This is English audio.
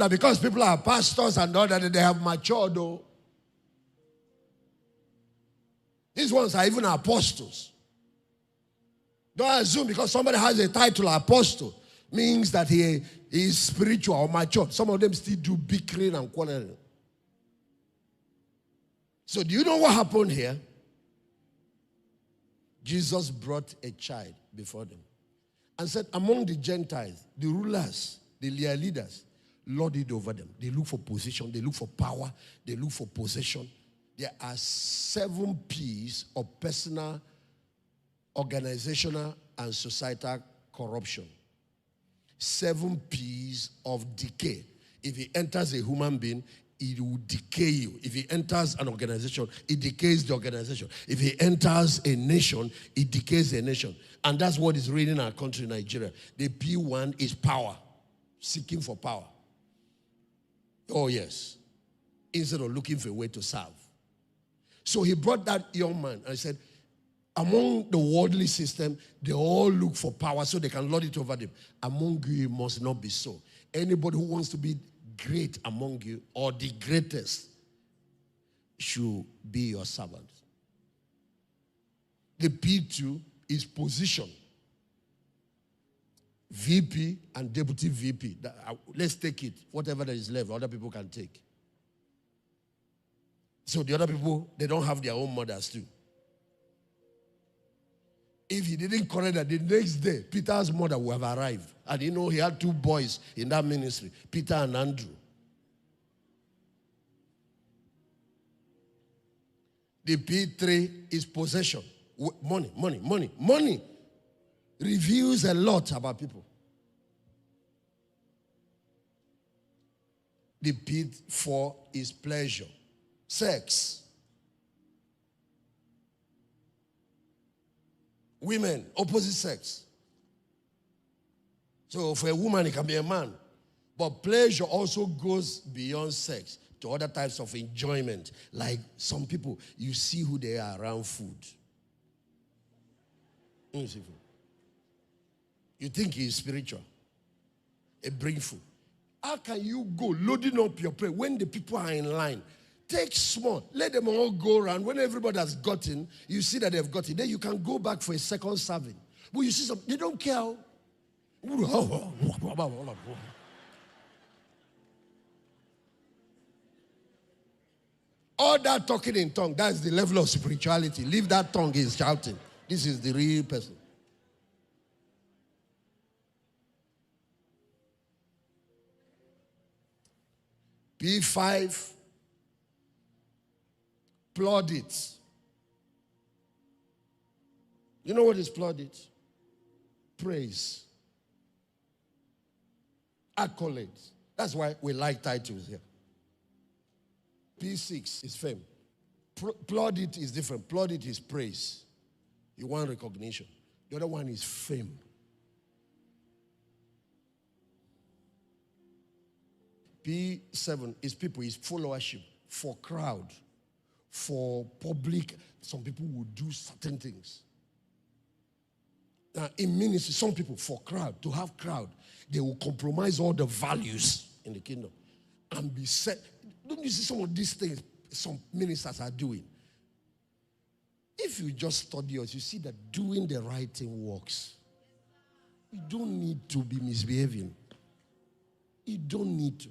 Now, because people are pastors and all that, they have matured, though. These ones are even apostles. Don't assume because somebody has a title apostle means that he is spiritual or mature. Some of them still do bickering and quarreling. So do you know what happened here? Jesus brought a child before them and said, among the Gentiles, the rulers, the leaders, lord it over them. They look for position, they look for power, they look for possession. There are 7 P's of personal, organizational, and societal corruption. 7 P's of decay. If it enters a human being, it will decay you. If it enters an organization, it decays the organization. If it enters a nation, it decays the nation. And that's what is reigning in our country, Nigeria. The P1 is power, seeking for power. Oh, yes. Instead of looking for a way to serve. So he brought that young man and said, among the worldly system, they all look for power so they can lord it over them. Among you, it must not be so. Anybody who wants to be great among you or the greatest should be your servant. The P2 is position. VP and deputy VP. Let's take it. Whatever that is left, other people can take. So the other people, they don't have their own mothers too. If he didn't correct that, the next day, Peter's mother would have arrived. And you know, he had 2 boys in that ministry, Peter and Andrew. The P3 is possession. Money, money, money. Money reveals a lot about people. The P4 is pleasure. Sex. Women, opposite sex. So for a woman, it can be a man. But pleasure also goes beyond sex to other types of enjoyment. Like some people, you see who they are around food. You think he is spiritual. A bring food. How can you go loading up your plate when the people are in line? Take small. Let them all go around. When everybody has gotten, you see that they've gotten. Then you can go back for a second serving. But you see some, they don't care. All that talking in tongue, that's the level of spirituality. Leave that tongue is shouting. This is the real person. P5, plaudits. You know what is plaudits? Praise. Accolades. That's why we like titles here. P6 is fame. Plaudit is different. Plaudit is praise. You want recognition. The other one is fame. P7 is people, is followership, for crowd, for public. Some people will do certain things. Now, in ministry, some people, for crowd, to have crowd, they will compromise all the values in the kingdom and be set. Don't you see some of these things some ministers are doing? If you just study us, you see that doing the right thing works. You don't need to be misbehaving. You don't need to.